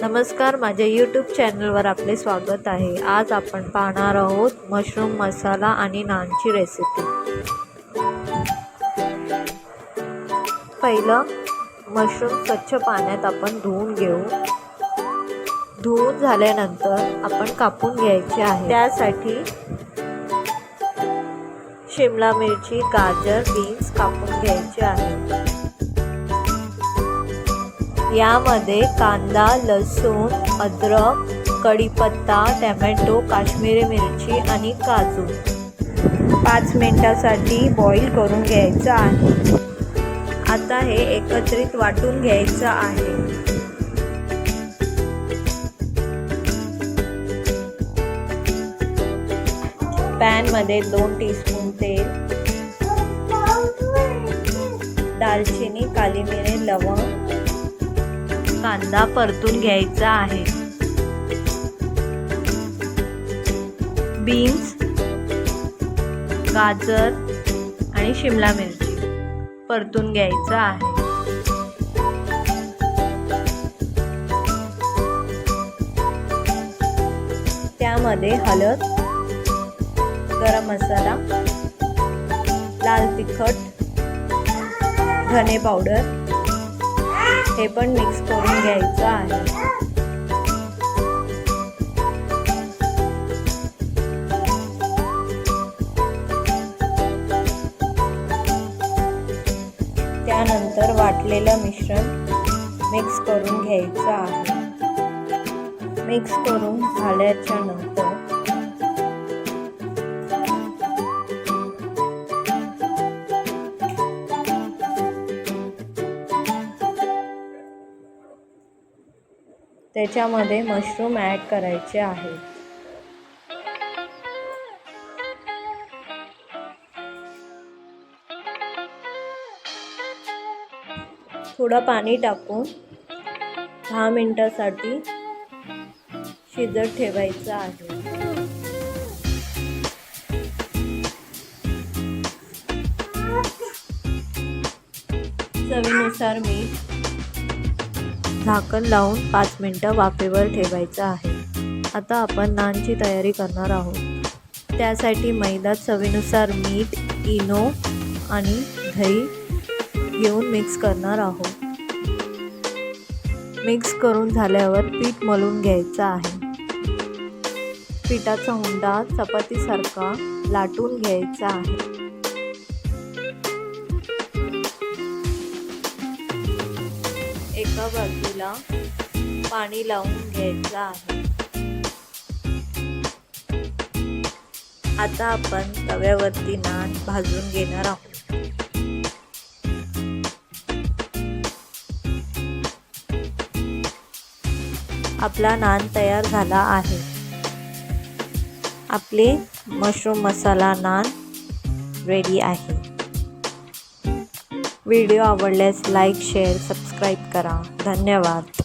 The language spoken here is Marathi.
नमस्कार, माझ्या यूट्यूब चॅनलवर आपले स्वागत आहे। आज आपण पाहणार आहोत मशरूम मसाला आणि नानची रेसिपी। पहिलं मशरूम स्वच्छ पाण्यात आपण धुवून घेऊ। धुवून झाल्यानंतर आपण कापून घ्यायचे आहे। त्यासाठी शिमला मिरची, गाजर, बीन्स कापून घ्यायचे आहे। यामध्ये कांदा, लसूण, अद्रक, कढीपत्ता, टोमॅटो, काश्मीरी मिरची आणि काजू 5 मिनिटांसाठी बॉईल करून घ्यायचं आहे। आता हे एकत्रित वाटून घ्यायचं आहे। पॅन मध्ये 2 टीस्पून तेल, दालचिनी, काली मिरी, लवंग, कांदा परतून घ्यायचा आहे। बीन्स, गाजर आणि शिमला मिरची परतून घ्यायचं आहे। त्यामध्ये हळद, गरम मसाला, लाल तिखट, धने पावडर हे पण मिक्स करून घ्यायचं आहे। त्यानंतर वाटलेलं मिश्रण मिक्स करून घ्यायचं आहे। मिक्स करून झाल्याच्या नंतर त्याच्यामध्ये मशरूम ॲड करायचे आहे। थोडं पाणी टाकून 10 मिनिटांसाठी शिजत ठेवायचं आहे। चवीनुसार मीठ, झाकण लावून 5 मिनिटं वाफेवर ठेवायचं आहे। आता आपण नानची तयारी करणार आहोत। त्यासाठी मैदा, चवीनुसार मीठ, इनो आणि दही घेऊन मिक्स करणार आहोत। मिक्स करून झाल्यावर पीठ मळून घ्यायचं आहे। पिठाचा हुंडा चपातीसारखा लाटून घ्यायचा आहे। एका बाजूला पाणी लावून घ्यायचं आहे। आता आपण तव्यावरती नान भाजून घेणार आहोत। आपला नान तयार झाला आहे। आपले मशरूम मसाला नान रेडी आहे। व्हिडिओ आवडल्यास लाईक, शेअर, सबस्क्राईब करा। धन्यवाद।